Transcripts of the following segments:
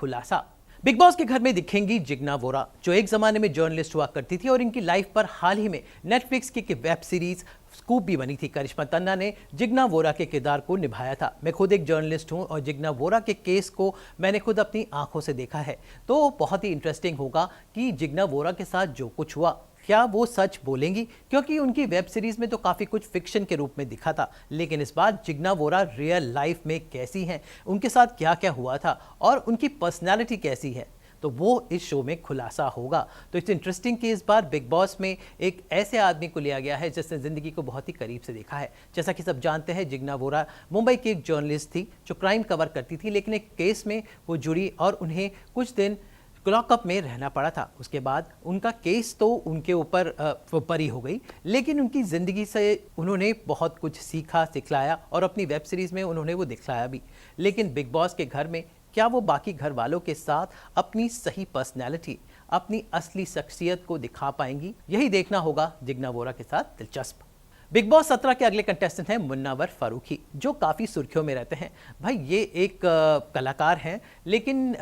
खुलासा। Big boss के घर में दिखेंगी जिग्ना वोरा, जो एक जमाने में जर्नलिस्ट हुआ करती थी और इनकी लाइफ पर हाल ही में नेटफ्लिक्स की वेब सीरीज स्कूप भी बनी थी। करिश्मा तन्ना ने जिग्ना वोरा के किरदार को निभाया था। मैं खुद एक जर्नलिस्ट हूं और जिग्ना वोरा के केस को मैंने खुद अपनी आंखों से देखा है, तो बहुत ही इंटरेस्टिंग होगा कि जिग्ना वोरा के साथ जो कुछ हुआ क्या वो सच बोलेंगी, क्योंकि उनकी वेब सीरीज में तो काफ़ी कुछ फिक्शन के रूप में दिखा था, लेकिन इस बार जिग्ना वोरा रियल लाइफ में कैसी हैं, उनके साथ क्या क्या हुआ था और उनकी पर्सनालिटी कैसी है, तो वो इस शो में खुलासा होगा। तो इट्स इंटरेस्टिंग कि इस बार बिग बॉस में एक ऐसे आदमी को लिया गया है जिसने ज़िंदगी को बहुत ही करीब से देखा है। जैसा कि सब जानते हैं, जिग्ना वोरा मुंबई की एक जर्नलिस्ट थी जो क्राइम कवर करती थी, लेकिन एक केस में वो जुड़ी और उन्हें कुछ दिन लॉकअप में रहना पड़ा था। उसके बाद उनका केस तो उनके ऊपर बरी हो गई, लेकिन उनकी ज़िंदगी से उन्होंने बहुत कुछ सीखा, सिखलाया और अपनी वेब सीरीज़ में उन्होंने वो दिखलाया भी। लेकिन बिग बॉस के घर में क्या वो बाकी घर वालों के साथ अपनी सही पर्सनैलिटी, अपनी असली शख्सियत को दिखा पाएंगी? यही देखना होगा जिग्ना वोरा के साथ। दिलचस्प। बिग बॉस 17 के अगले कंटेस्टेंट हैं मुन्नावर फारूकी, जो काफ़ी सुर्खियों में रहते हैं। भाई ये एक कलाकार हैं, लेकिन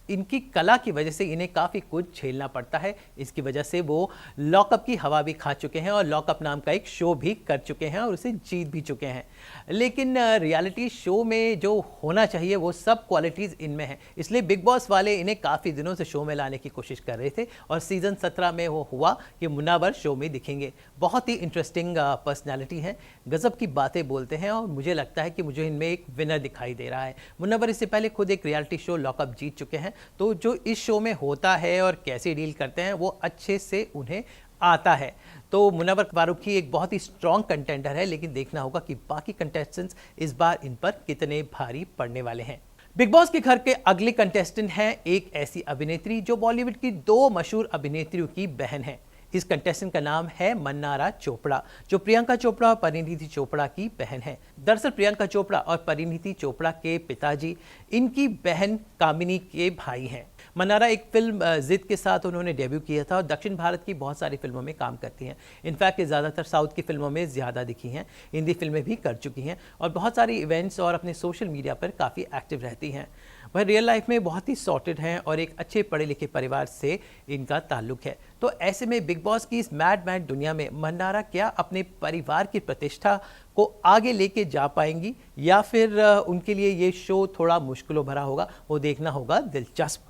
इनकी कला की वजह से इन्हें काफ़ी कुछ झेलना पड़ता है। इसकी वजह से वो लॉकअप की हवा भी खा चुके हैं और लॉकअप नाम का एक शो भी कर चुके हैं और उसे जीत भी चुके हैं। लेकिन रियलिटी शो में जो होना चाहिए वो सब क्वालिटीज़ इनमें हैं, इसलिए बिग बॉस वाले इन्हें काफ़ी दिनों से शो में लाने की कोशिश कर रहे थे और सीज़न 17 में वो हुआ कि मुन्नावर शो में दिखेंगे। बहुत ही इंटरेस्टिंग पर्सनालिटी है, गजब की बातें बोलते हैं और मुझे लगता है कि मुझे इनमें एक विनर दिखाई दे रहा है। मुन्नावर इससे पहले खुद एक रियलिटी शो लॉकअप जीत चुके हैं, तो जो इस शो में होता है और कैसे डील करते हैं वो अच्छे से उन्हें आता है। तो मुन्नावर फारूकी एक बहुत ही स्ट्रॉन्ग कंटेंडर है, लेकिन देखना होगा कि बाकी कंटेस्टेंट्स इस बार इन पर कितने भारी पड़ने वाले हैं। बिग बॉस के घर के अगले कंटेस्टेंट हैं एक ऐसी अभिनेत्री जो बॉलीवुड की दो मशहूर अभिनेत्रियों की बहन है। इस कंटेस्टेंट का नाम है मन्नारा चोपड़ा, जो प्रियंका चोपड़ा और परिणीति चोपड़ा की बहन है। दरअसल प्रियंका चोपड़ा और परिणीति चोपड़ा के पिताजी इनकी बहन कामिनी के भाई हैं। मन्नारा एक फिल्म जिद के साथ उन्होंने डेब्यू किया था और दक्षिण भारत की बहुत सारी फिल्मों में काम करती हैं। इनफैक्ट ये ज़्यादातर साउथ की फिल्मों में ज़्यादा दिखी हैं, हिंदी फिल्में भी कर चुकी हैं और बहुत सारी इवेंट्स और अपने सोशल मीडिया पर काफ़ी एक्टिव रहती हैं। वह रियल लाइफ में बहुत ही सॉर्टेड हैं और एक अच्छे पढ़े लिखे परिवार से इनका ताल्लुक है। तो ऐसे में बिग बॉस की इस मैड दुनिया में मन्नारा क्या अपने परिवार की प्रतिष्ठा को आगे लेके जा पाएंगी या फिर उनके लिए ये शो थोड़ा मुश्किलों भरा होगा, वो देखना होगा। दिलचस्प।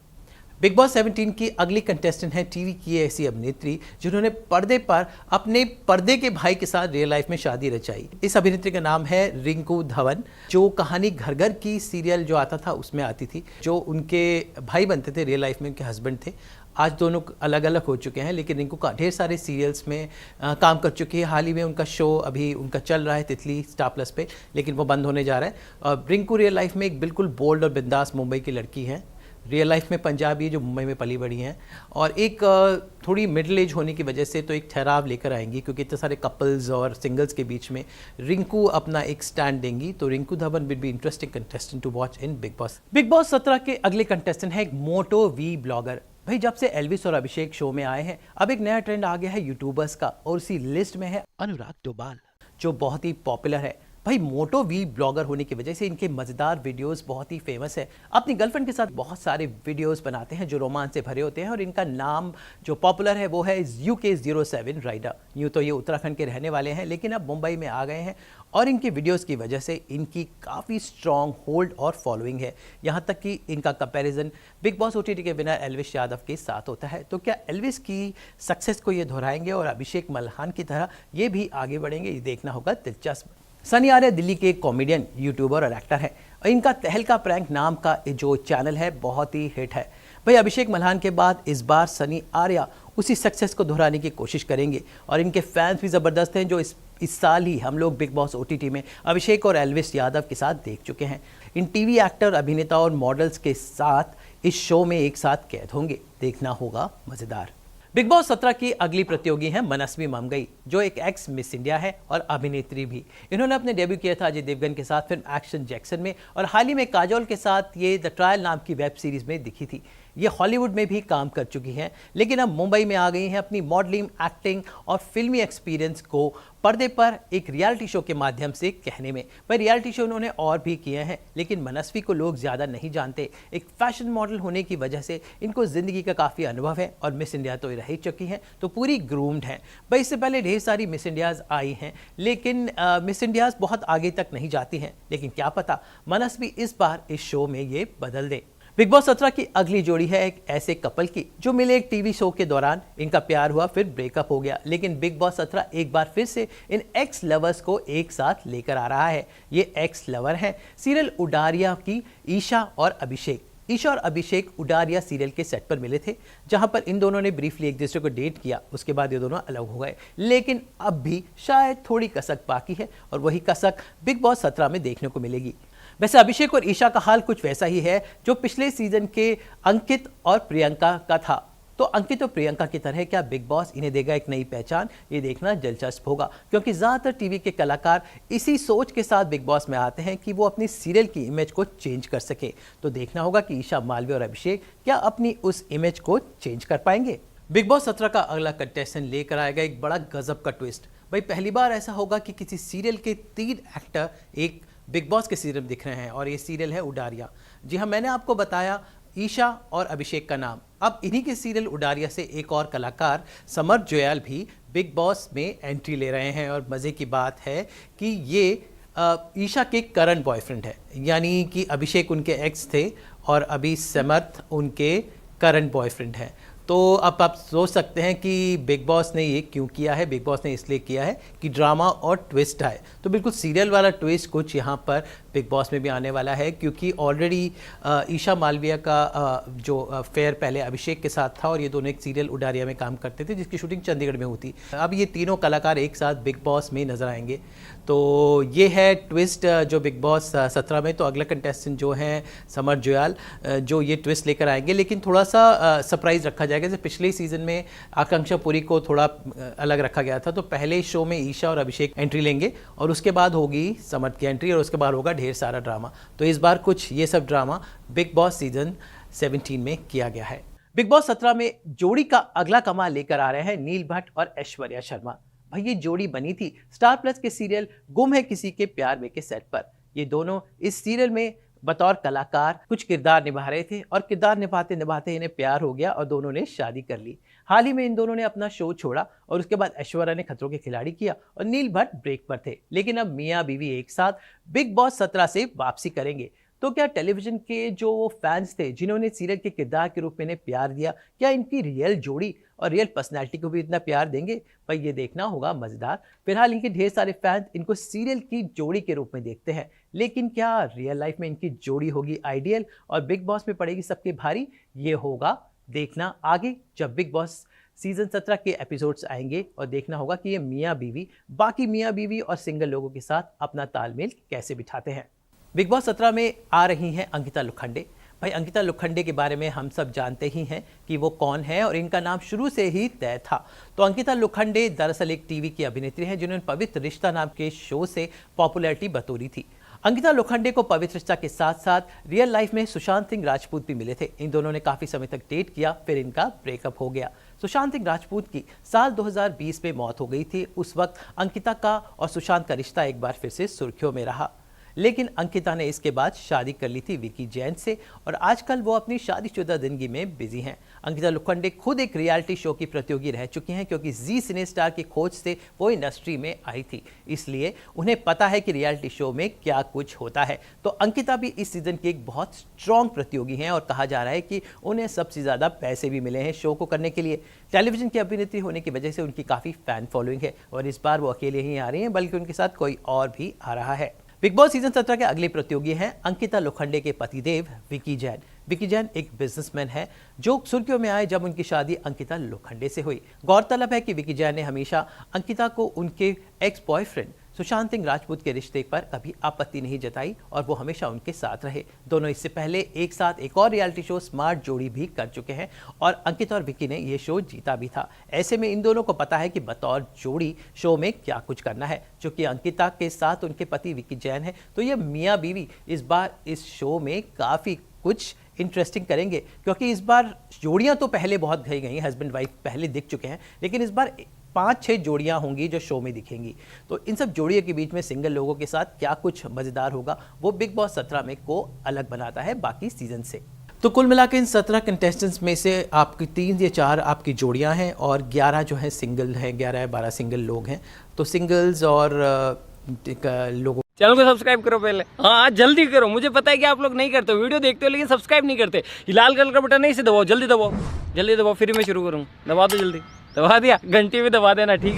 बिग बॉस 17 की अगली कंटेस्टेंट है टीवी की ऐसी अभिनेत्री जिन्होंने पर्दे पर अपने पर्दे के भाई के साथ रियल लाइफ में शादी रचाई। इस अभिनेत्री का नाम है रिंकू धवन, जो कहानी घर घर की सीरियल जो आता था उसमें आती थी, जो उनके भाई बनते थे, रियल लाइफ में उनके हस्बैंड थे। आज दोनों अलग अलग हो चुके हैं, लेकिन रिंकू का ढेर सारे सीरियल्स में काम कर चुकी है। हाल ही में उनका शो अभी उनका चल रहा है तितली स्टार प्लस पे, लेकिन वो बंद होने जा रहा है। और रिंकू रियल लाइफ में एक बिल्कुल बोल्ड और बिंदास मुंबई की लड़की है। रियल लाइफ में पंजाबी जो मुंबई में पली बड़ी हैं और एक थोड़ी मिडिल एज होने की वजह से तो एक ठहराव लेकर आएंगी, क्योंकि इतने सारे कपल्स और सिंगल्स के बीच में रिंकू अपना एक स्टैंड देंगी। तो Rinku Dhawan will be interesting contestant to watch in Bigg Boss. Bigg Boss 17 के अगले कंटेस्टेंट है एक मोटो वी ब्लॉगर। भाई जब से एल्विस और अभिषेक शो में आए हैं, अब एक नया ट्रेंड आ गया है यूट्यूबर्स का और उसी लिस्ट में है अनुराग डोभाल, जो बहुत ही पॉपुलर है। भाई मोटो वी ब्लॉगर होने की वजह से इनके मज़ेदार वीडियोस बहुत ही फेमस है। अपनी गर्लफ्रेंड के साथ बहुत सारे वीडियोस बनाते हैं जो रोमांच से भरे होते हैं और इनका नाम जो पॉपुलर है वो है UK07 राइडर। यूँ तो ये उत्तराखंड के रहने वाले हैं, लेकिन अब मुंबई में आ गए हैं और इनके वीडियोस की वजह से इनकी काफ़ी स्ट्रॉन्ग होल्ड और फॉलोइंग है। यहाँ तक कि इनका कंपैरिजन बिग बॉस OTT के विनर एल्विस यादव के साथ होता है। तो क्या एल्विस की सक्सेस को ये दोहराएंगे और अभिषेक मल्हान की तरह ये भी आगे बढ़ेंगे? ये देखना होगा। दिलचस्प। सनी आर्या दिल्ली के एक कॉमेडियन, यूट्यूबर और एक्टर है और इनका तहलका प्रैंक नाम का जो चैनल है बहुत ही हिट है। भाई अभिषेक मल्हान के बाद इस बार सनी आर्या उसी सक्सेस को दोहराने की कोशिश करेंगे और इनके फैंस भी ज़बरदस्त हैं, जो इस साल ही हम लोग बिग बॉस OTT में अभिषेक और एल्विस यादव के साथ देख चुके हैं। इन टीवी एक्टर, अभिनेता और मॉडल्स के साथ इस शो में एक साथ कैद होंगे। देखना होगा। मज़ेदार। बिग बॉस 17 की अगली प्रतियोगी हैं मनस्वी ममगई, जो एक एक्स मिस इंडिया है और अभिनेत्री भी। इन्होंने अपने डेब्यू किया था अजय देवगन के साथ फिल्म एक्शन जैक्सन में और हाल ही में काजोल के साथ ये द ट्रायल नाम की वेब सीरीज में दिखी थी। ये हॉलीवुड में भी काम कर चुकी हैं, लेकिन अब मुंबई में आ गई हैं अपनी मॉडलिंग, एक्टिंग और फिल्मी एक्सपीरियंस को पर्दे पर एक रियलिटी शो के माध्यम से कहने में। पर रियलिटी शो उन्होंने और भी किए हैं, लेकिन मनस्वी को लोग ज़्यादा नहीं जानते। एक फैशन मॉडल होने की वजह से इनको ज़िंदगी का काफ़ी अनुभव है और मिस इंडिया तो रह ही चुकी हैं, तो पूरी ग्रूम्ड हैं। भाई इससे पहले ढेर सारी मिस इंडियाज़ आई हैं, लेकिन मिस इंडियाज़ बहुत आगे तक नहीं जाती हैं। लेकिन क्या पता मनस्वी इस बार इस शो में ये बदल दे। बिग बॉस 17 की अगली जोड़ी है एक ऐसे कपल की जो मिले एक टीवी शो के दौरान। इनका प्यार हुआ, फिर ब्रेकअप हो गया, लेकिन बिग बॉस 17 एक बार फिर से इन एक्स लवर्स को एक साथ लेकर आ रहा है। ये एक्स लवर हैं सीरियल उडारिया की ईशा और अभिषेक। ईशा और अभिषेक उडारिया सीरियल के सेट पर मिले थे, जहां पर इन दोनों ने ब्रीफली एक दूसरे को डेट किया। उसके बाद ये दोनों अलग हो गए, लेकिन अब भी शायद थोड़ी कसक बाकी है और वही कसक बिग बॉस 17 में देखने को मिलेगी। वैसे अभिषेक और ईशा का हाल कुछ वैसा ही है जो पिछले सीजन के अंकित और प्रियंका का था। तो अंकित और प्रियंका की तरह क्या बिग बॉस इन्हें देगा एक नई पहचान? ये देखना दिलचस्प होगा, क्योंकि ज़्यादातर टीवी के कलाकार इसी सोच के साथ बिग बॉस में आते हैं कि वो अपनी सीरियल की इमेज को चेंज कर सके। तो देखना होगा कि ईशा मालवीय और अभिषेक क्या अपनी उस इमेज को चेंज कर पाएंगे। बिग बॉस 17 का अगला कंटेस्टेंट लेकर आएगा एक बड़ा गजब का ट्विस्ट। भाई पहली बार ऐसा होगा कि किसी सीरियल के 3 एक्टर एक बिग बॉस के सीरियल दिख रहे हैं, और ये सीरियल है उडारिया। जी हाँ, मैंने आपको बताया ईशा और अभिषेक का नाम। अब इन्हीं के सीरियल उडारिया से एक और कलाकार समर जोयाल भी बिग बॉस में एंट्री ले रहे हैं। और मज़े की बात है कि ये ईशा के करंट बॉयफ्रेंड है, यानी कि अभिषेक उनके एक्स थे और अभी समर्थ उनके करंट बॉयफ्रेंड है। तो अब आप सोच सकते हैं कि बिग बॉस ने ये क्यों किया है। बिग बॉस ने इसलिए किया है कि ड्रामा और ट्विस्ट आए। तो बिल्कुल सीरियल वाला ट्विस्ट कुछ यहाँ पर बिग बॉस में भी आने वाला है, क्योंकि ऑलरेडी ईशा मालवीय का जो अफेयर पहले अभिषेक के साथ था, और ये दोनों एक सीरियल उडारिया में काम करते थे जिसकी शूटिंग चंडीगढ़ में होती। अब ये तीनों कलाकार एक साथ बिग बॉस में नजर आएंगे। तो ये है ट्विस्ट जो बिग बॉस 17 में। तो अगला कंटेस्टेंट जो हैं समर जोयाल, जो ये ट्विस्ट लेकर आएंगे, लेकिन थोड़ा सा सरप्राइज रखा जाएगा। जैसे पिछले सीजन में आकांक्षा पुरी को थोड़ा अलग रखा गया था, तो पहले शो में ईशा और अभिषेक एंट्री लेंगे और उसके बाद होगी समर की एंट्री, और उसके बाद होगा ढेर सारा ड्रामा। तो इस बार कुछ ये सब ड्रामा बिग बॉस सीजन 17 में किया गया है। बिग बॉस 17 में जोड़ी का अगला कमाल लेकर आ रहे हैं नील भट्ट और ऐश्वर्या शर्मा। भाई ये जोड़ी बनी थी स्टार प्लस के सीरियल गुम है किसी के प्यार में के सेट पर। ये दोनों इस सीरियल में बतौर कलाकार कुछ किरदार निभा रहे थे, और किरदार निभाते निभाते इन्हें प्यार हो गया और दोनों ने शादी कर ली। हाल ही में इन दोनों ने अपना शो छोड़ा और उसके बाद ऐश्वर्या ने खतरों के खिलाड़ी किया और नील भट्ट ब्रेक पर थे। लेकिन अब मियां बीवी एक साथ बिग बॉस 17 से वापसी करेंगे। तो क्या टेलीविजन के जो वो फैंस थे जिन्होंने सीरियल के किरदार के रूप में इन्हें प्यार दिया, क्या इनकी रियल जोड़ी और रियल पर्सनैलिटी को भी इतना प्यार देंगे? भाई ये देखना होगा मजेदार। फिलहाल इनके ढेर सारे फैंस इनको सीरियल की जोड़ी के रूप में देखते हैं, लेकिन क्या रियल लाइफ में इनकी जोड़ी होगी आइडियल और बिग बॉस में पड़ेगी सबके भारी? ये होगा देखना आगे, जब बिग बॉस सीजन 17 के एपिसोड्स आएंगे, और देखना होगा कि ये मियाँ बीवी बाकी मियाँ बीवी और सिंगल लोगों के साथ अपना तालमेल कैसे बिठाते हैं। बिग बॉस 17 में आ रही हैं अंकिता लोखंडे। भाई अंकिता लोखंडे के बारे में हम सब जानते ही हैं कि वो कौन है, और इनका नाम शुरू से ही तय था। तो अंकिता लोखंडे दरअसल एक टीवी की अभिनेत्री हैं जिन्होंने पवित्र रिश्ता नाम के शो से पॉपुलैरिटी बटोरी थी। अंकिता लोखंडे को पवित्र रिश्ता के साथ साथ रियल लाइफ में सुशांत सिंह राजपूत भी मिले थे। इन दोनों ने काफी समय तक डेट किया, फिर इनका ब्रेकअप हो गया। सुशांत सिंह राजपूत की साल 2020 में मौत हो गई थी। उस वक्त अंकिता का और सुशांत का रिश्ता एक बार फिर से सुर्खियों में रहा, लेकिन अंकिता ने इसके बाद शादी कर ली थी विकी जैन से, और आजकल वो अपनी शादीशुदा जिंदगी में बिजी हैं। अंकिता लोखंडे खुद एक रियलिटी शो की प्रतियोगी रह चुकी हैं, क्योंकि जी सिने स्टार की खोज से वो इंडस्ट्री में आई थी, इसलिए उन्हें पता है कि रियलिटी शो में क्या कुछ होता है। तो अंकिता भी इस सीजन की एक बहुत स्ट्रॉन्ग प्रतियोगी हैं, और कहा जा रहा है कि उन्हें सबसे ज़्यादा पैसे भी मिले हैं शो को करने के लिए। टेलीविजन की अभिनेत्री होने की वजह से उनकी काफ़ी फैन फॉलोइंग है, और इस बार वो अकेले ही आ रही हैं, बल्कि उनके साथ कोई और भी आ रहा है। बिग बॉस सीजन 17 के अगले प्रतियोगी हैं अंकिता लोखंडे के पतिदेव विकी जैन। विकी जैन एक बिजनेसमैन है जो सुर्खियों में आए जब उनकी शादी अंकिता लोखंडे से हुई। गौरतलब है कि विकी जैन ने हमेशा अंकिता को उनके एक्स बॉयफ्रेंड सुशांत सिंह राजपूत के रिश्ते पर कभी आपत्ति नहीं जताई, और वो हमेशा उनके साथ रहे। दोनों इससे पहले एक साथ एक और रियलिटी शो स्मार्ट जोड़ी भी कर चुके हैं, और अंकिता और विकी ने ये शो जीता भी था। ऐसे में इन दोनों को पता है कि बतौर जोड़ी शो में क्या कुछ करना है। चूंकि अंकिता के साथ उनके पति विकी जैन है, तो ये मियाँ बीवी इस बार इस शो में काफ़ी कुछ इंटरेस्टिंग करेंगे, क्योंकि इस बार जोड़ियां तो पहले बहुत गई, हस्बैंड वाइफ पहले दिख चुके हैं, लेकिन इस बार 5-6 जोड़ियां होंगी जो शो में दिखेंगी। तो इन सब जोड़ियों के बीच में सिंगल लोगों के साथ क्या कुछ मज़ेदार होगा, वो बिग बॉस 17 में को अलग बनाता है बाकी सीजन से। तो कुल मिला के इन 17 कंटेस्टेंट्स में से आपकी 3 या 4 आपकी जोड़ियां हैं और 11 जो है सिंगल हैं, 11 या 12 सिंगल लोग हैं। तो सिंगल्स और लोगों, चैनल को सब्सक्राइब करो पहले, हाँ जल्दी करो। मुझे पता है कि आप लोग नहीं करते हो, वीडियो देखते हो लेकिन सब्सक्राइब नहीं करते। ये लाल कलर का बटन नहीं से दबाओ, जल्दी दबाओ, जल्दी दबाओ, फिर मैं शुरू करूँ। दबा दो जल्दी, दबा दिया, घंटी भी दबा देना, ठीक है।